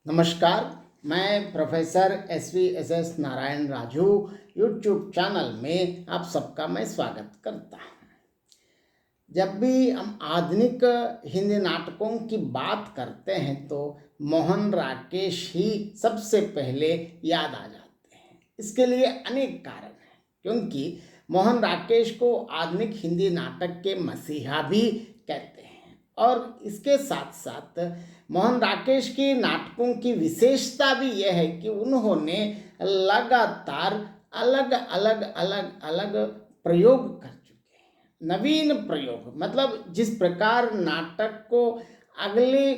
नमस्कार। मैं professor S Narayan Raju YouTube channel में आप सबका मैं स्वागत करता हूँ। जब भी हम आधुनिक हिंदी नाटकों की बात करते हैं तो मोहन राकेश ही सबसे पहले याद आ जाते हैं। इसके लिए अनेक कारण हैं, क्योंकि मोहन राकेश को आधुनिक हिंदी नाटक के मसीहा भी कहते हैं। और इसके साथ साथ मोहन राकेश की नाटकों की विशेषता भी यह है कि उन्होंने लगातार अलग अलग अलग अलग प्रयोग कर चुके हैं। नवीन प्रयोग मतलब जिस प्रकार नाटक को अगले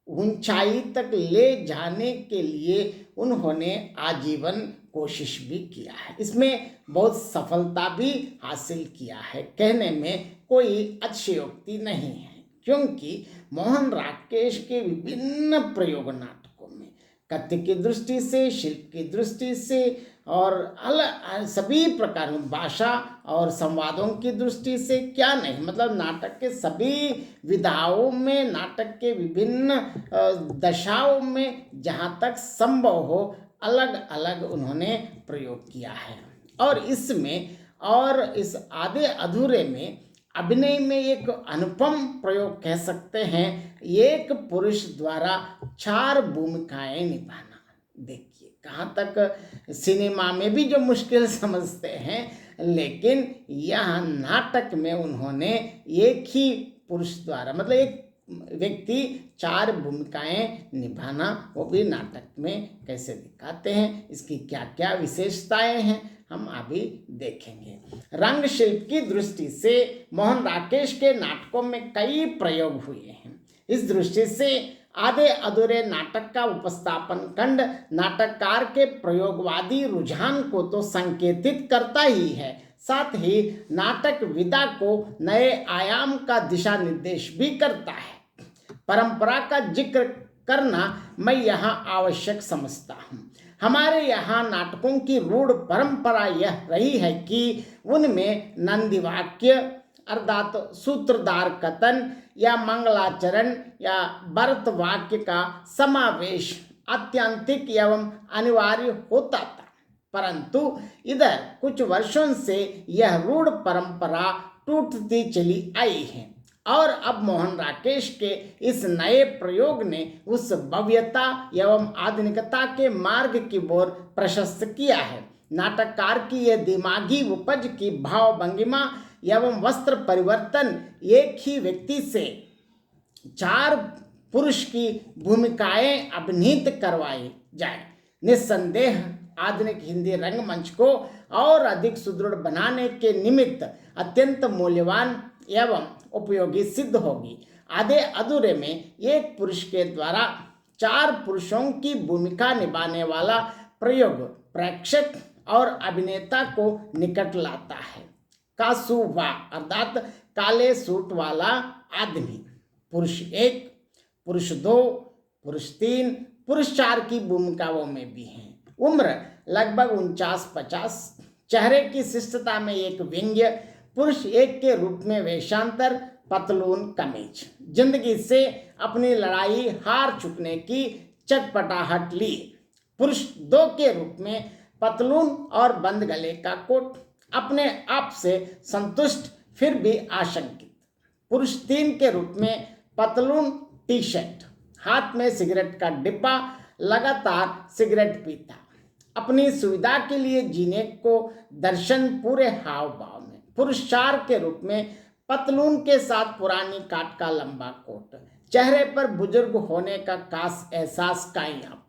ऊंचाई तक ले जाने के लिए उन्होंने आजीवन कोशिश भी किया है। इसमें बहुत सफलता भी हासिल किया है, कहने में कोई अतिशयोक्ति नहीं है, क्योंकि मोहन राकेश के विभिन्न प्रयोग नाटकों में कथ्य की दृष्टि से, शिल्प की दृष्टि से और अलग सभी प्रकार भाषा और संवादों की दृष्टि से क्या नहीं, मतलब नाटक के सभी विधाओं में, नाटक के विभिन्न दशाओं में जहाँ तक संभव हो अलग अलग उन्होंने प्रयोग किया है। और इसमें और इस आधे अधूरे में अभिनय में एक अनुपम प्रयोग कह सकते हैं। एक पुरुष द्वारा 4 भूमिकाएं निभाना, देखिए कहाँ तक सिनेमा में भी जो मुश्किल समझते हैं, लेकिन यह नाटक में उन्होंने एक ही पुरुष द्वारा मतलब एक व्यक्ति 4 भूमिकाएं निभाना, वो भी नाटक में कैसे दिखाते हैं, इसकी क्या क्या विशेषताएं हैं हम अभी देखेंगे। रंग शिल्प की दृष्टि से मोहन राकेश के नाटकों में कई प्रयोग हुए हैं। इस दृष्टि से आधे अधूरे नाटक का उपस्थापन खंड नाटककार के प्रयोगवादी रुझान को तो संकेतित करता ही है, साथ ही नाटक विधा को नए आयाम का दिशा निर्देश भी करता है। परंपरा का जिक्र करना मैं यहाँ आवश्यक समझता हूँ। हमारे यहाँ नाटकों की रूढ़ परंपरा यह रही है कि उनमें नंदिवाक्य अर्थात सूत्रधार कथन या मंगलाचरण या भरत वाक्य का समावेश आत्यंतिक एवं अनिवार्य होता था, परंतु इधर कुछ वर्षों से यह रूढ़ परंपरा टूटती चली आई है और अब मोहन राकेश के इस नए प्रयोग ने उस भव्यता एवं आधुनिकता के मार्ग की ओर प्रशस्त किया है। नाटककार की यह दिमागी उपज की भाव भंगिमा एवं वस्त्र परिवर्तन एक ही व्यक्ति से 4 पुरुष की भूमिकाएं अभिनीत करवाई जाए, निस्संदेह आधुनिक हिंदी रंगमंच को और अधिक सुदृढ़ बनाने के निमित्त अत्यंत मूल्यवान एवं उपयोगी सिद्ध होगी। आधे अधूरे में एक पुरुष के द्वारा 4 पुरुषों की भूमिका निभाने वाला प्रयोग प्रेक्षक और अभिनेता को निकट लाता है। कासुवा अर्थात काले सूट वाला आदमी, पुरुष 1, पुरुष 2, पुरुष 3, पुरुष 4 की भूमिकाओं में भी हैं। उम्र लगभग 49-50, चेहरे की शिष्टता में एक व्यंग्य, पुरुष 1 के रूप में वेशांतर, पतलून कमीज, जिंदगी से अपनी लड़ाई हार चुकने की चटपटाहट ली। पुरुष 2 के रूप में पतलून और बंद गले का कोट, अपने आप से संतुष्ट फिर भी आशंकित। पुरुष 3 के रूप में पतलून टी शर्ट, हाथ में सिगरेट का डिब्बा, लगातार सिगरेट पीता, अपनी सुविधा के लिए जीने को दर्शन पूरे हाव भाव में। पुरुष 4 के रूप में पतलून के साथ पुरानी काट का लंबा कोट, चेहरे पर बुजुर्ग होने का खास एहसास का यापन।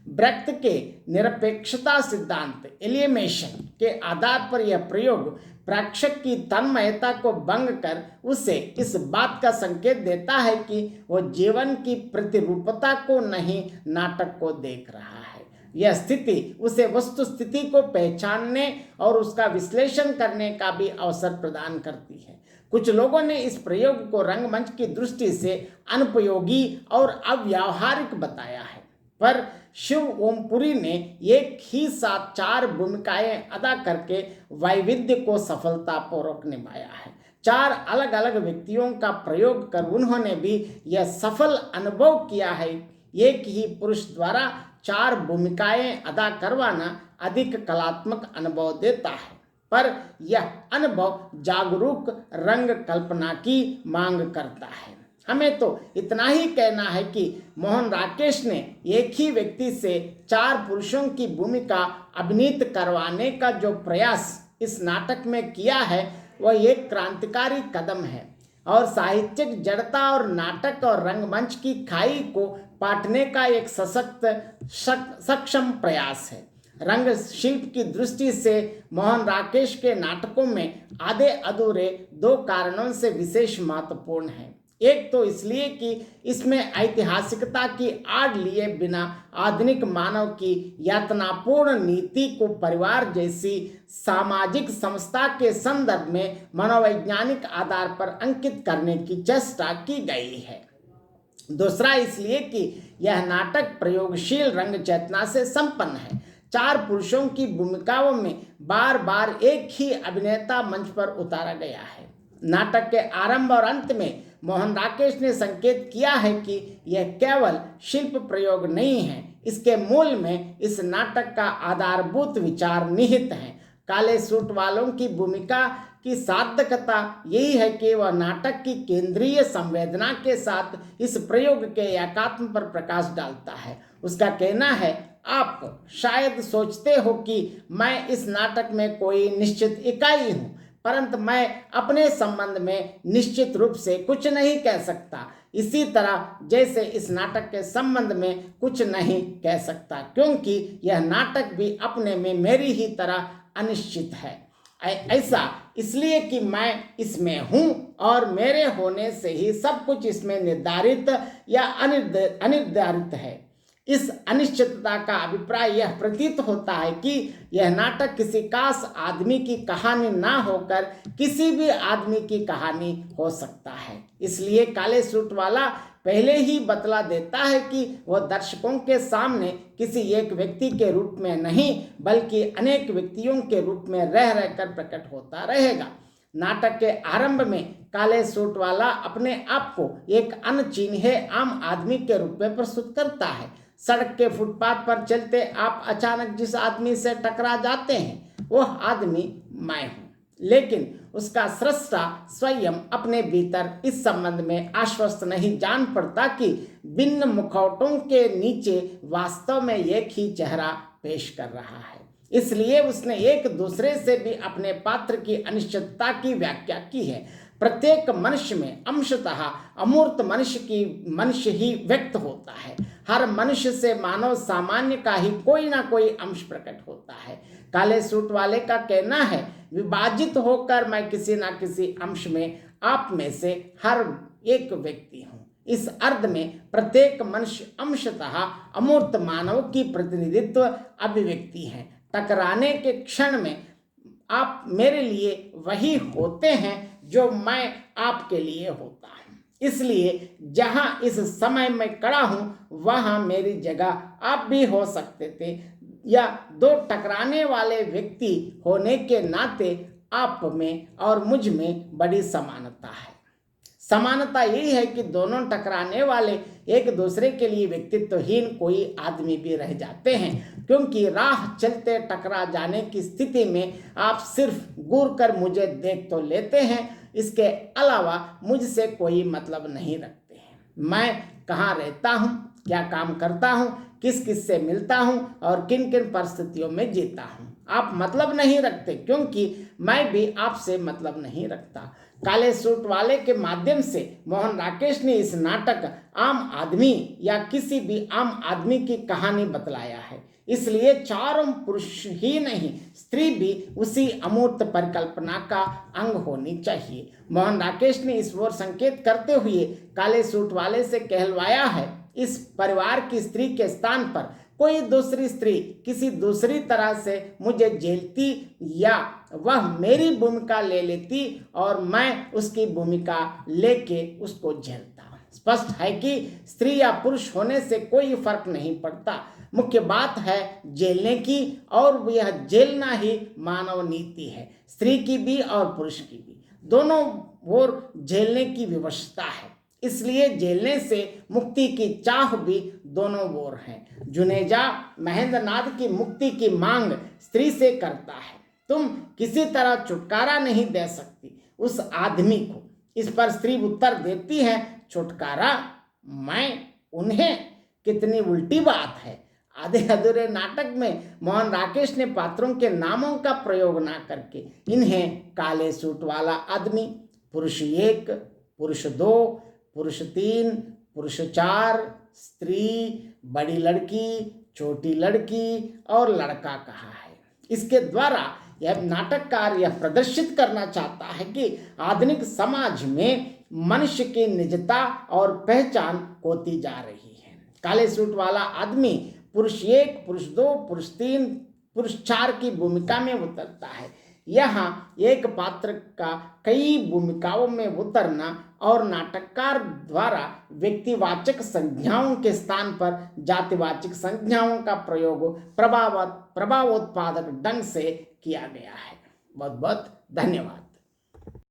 ब्रेख्त के निरपेक्षता सिद्धांत एलियमेशन के आधार पर यह प्रयोग प्रेक्षक की तन्मयता को भंग कर उसे इस बात का संकेत देता है कि वह जीवन की प्रतिरूपता को नहीं, नाटक को देख रहा है। यह स्थिति उसे वस्तु स्थिति को पहचानने और उसका विश्लेषण करने का भी अवसर प्रदान करती है। कुछ लोगों ने इस प्रयोग को रंगमंच की दृष्टि से अनुपयोगी और अव्यावहारिक बताया है, पर शिव ओमपुरी ने एक ही साथ 4 भूमिकाएं अदा करके वैविध्य को सफलतापूर्वक निभाया है। 4 अलग अलग व्यक्तियों का प्रयोग कर उन्होंने भी यह सफल अनुभव किया है एक ही पुरुष द्वारा 4 भूमिकाएं अदा करवाना अधिक कलात्मक अनुभव देता है, पर यह अनुभव जागरूक रंग कल्पना की मांग करता है। हमें तो इतना ही कहना है कि मोहन राकेश ने एक ही व्यक्ति से 4 पुरुषों की भूमिका अभिनीत करवाने का जो प्रयास इस नाटक में किया है वह एक क्रांतिकारी कदम है और साहित्यिक जड़ता और नाटक और रंगमंच की खाई को पाटने का एक सशक्त सक्षम प्रयास है। रंग शिल्प की दृष्टि से मोहन राकेश के नाटकों में आधे अधूरे 2 कारणों से विशेष महत्वपूर्ण है। एक तो इसलिए कि इसमें ऐतिहासिकता की आड़ लिए बिना आधुनिक मानव की यातनापूर्ण नीति को परिवार जैसी सामाजिक संस्था के संदर्भ में मनोवैज्ञानिक आधार पर अंकित करने की चेष्टा की गई है। दूसरा इसलिए कि यह नाटक प्रयोगशील रंग चेतना से संपन्न है। 4 पुरुषों की भूमिकाओं में बार बार एक ही अभिनेता मंच पर उतारा गया है। नाटक के आरंभ और अंत में मोहन राकेश ने संकेत किया है कि यह केवल शिल्प प्रयोग नहीं है, इसके मूल में इस नाटक का आधारभूत विचार निहित है। काले सूट वालों की भूमिका की सार्थकता यही है कि वह नाटक की केंद्रीय संवेदना के साथ इस प्रयोग के एकात्म पर प्रकाश डालता है। उसका कहना है, आप शायद सोचते हो कि मैं इस नाटक में कोई निश्चित इकाई हूँ, परंतु मैं अपने संबंध में निश्चित रूप से कुछ नहीं कह सकता, इसी तरह जैसे इस नाटक के संबंध में कुछ नहीं कह सकता, क्योंकि यह नाटक भी अपने में मेरी ही तरह अनिश्चित है। ऐसा इसलिए कि मैं इसमें हूँ और मेरे होने से ही सब कुछ इसमें निर्धारित या अनिर्धारित है। इस अनिश्चितता का अभिप्राय यह प्रतीत होता है कि यह नाटक किसी खास आदमी की कहानी ना होकर किसी भी आदमी की कहानी हो सकता है। इसलिए काले सूट वाला पहले ही बतला देता है कि वह दर्शकों के सामने किसी एक व्यक्ति के रूप में नहीं बल्कि अनेक व्यक्तियों के रूप में रह रहकर प्रकट होता रहेगा। नाटक के आरंभ में काले सूट वाला अपने आप को एक अनचिन्हे आम आदमी के रूप में प्रस्तुत करता है। सड़क के फुटपाथ पर चलते आप अचानक जिस आदमी से टकरा जाते हैं वह आदमी मैं हूँ, लेकिन उसका सृष्टा स्वयं अपने भीतर इस संबंध में आश्वस्त नहीं जान पड़ता कि भिन्न मुखौटों के नीचे वास्तव में एक ही चेहरा पेश कर रहा है। इसलिए उसने एक दूसरे से भी अपने पात्र की अनिश्चितता की व्याख्या की है। प्रत्येक मनुष्य में अंशतः अमूर्त मनुष्य ही व्यक्त होता है। हर मनुष्य से मानव सामान्य का ही कोई ना कोई अंश प्रकट होता है। काले सूट वाले का कहना है, विभाजित होकर मैं किसी ना किसी अंश में आप में से हर एक व्यक्ति हूँ। इस अर्थ में प्रत्येक मनुष्य अंशतः अमूर्त मानव की प्रतिनिधित्व अभिव्यक्ति है। टकराने के क्षण में आप मेरे लिए वही होते हैं जो मैं आपके लिए होता हूँ। इसलिए जहाँ इस समय मैं खड़ा हूँ वहाँ मेरी जगह आप भी हो सकते थे, या 2 टकराने वाले व्यक्ति होने के नाते आप में और मुझ में बड़ी समानता है। समानता यही है कि दोनों टकराने वाले एक दूसरे के लिए व्यक्तित्वहीन कोई आदमी भी रह जाते हैं, क्योंकि राह चलते टकरा जाने की स्थिति में आप सिर्फ घूर कर मुझे देख तो लेते हैं, इसके अलावा मुझसे कोई मतलब नहीं रखते हैं। मैं कहाँ रहता हूँ, क्या काम करता हूँ, किस किस से मिलता हूँ और किन किन परिस्थितियों में जीता हूँ, आप मतलब नहीं रखते, क्योंकि मैं भी आपसे मतलब नहीं रखता। काले सूट वाले के माध्यम से मोहन राकेश ने इस नाटक आम आदमी या किसी भी आम आदमी की कहानी बतलाया है। इसलिए चारों पुरुष ही नहीं, स्त्री भी उसी अमूर्त परिकल्पना का अंग होनी चाहिए। मोहन राकेश ने इस ओर संकेत करते हुए काले सूट वाले से कहलवाया है, इस परिवार की स्त्री के स्थान पर कोई दूसरी स्त्री किसी दूसरी तरह से मुझे झेलती या वह मेरी भूमिका ले लेती और मैं उसकी भूमिका लेके उसको झेलता। स्पष्ट है कि स्त्री या पुरुष होने से कोई फर्क नहीं पड़ता, मुख्य बात है झेलने की, और यह झेलना ही मानव नीति है। स्त्री की भी और पुरुष की भी, दोनों ओर झेलने की व्यवस्था है। इसलिए झेलने से मुक्ति की चाह भी दोनों ओर है। जुनेजा महेंद्रनाथ की मुक्ति की मांग स्त्री से करता है। तुम किसी तरह छुटकारा नहीं दे सकती उस आदमी को। इस पर स्त्री उत्तर देती है, छुटकारा मैं उन्हें, कितनी उल्टी बात है। आधे अधूरे नाटक में मोहन राकेश ने पात्रों के नामों का प्रयोग ना करके इन्हें काले सूट वाला आदमी, पुरुष 1, पुरुष 2, पुरुष 3, पुरुष 4, स्त्री, बड़ी लड़की, छोटी लड़की और लड़का कहा है। इसके द्वारा यह नाटककार यह प्रदर्शित करना चाहता है कि आधुनिक समाज में मनुष्य की निजता और पहचान खोती जा रही है। काले सूट वाला आदमी पुरुष 1, पुरुष 2, पुरुष 3, पुरुष 4 की भूमिका में उतरता है। यहाँ एक पात्र का कई भूमिकाओं में उतरना और नाटककार द्वारा व्यक्तिवाचक संज्ञाओं के स्थान पर जातिवाचक संज्ञाओं का प्रयोग प्रभावोत्पादक ढंग से किया गया है। बहुत बहुत धन्यवाद।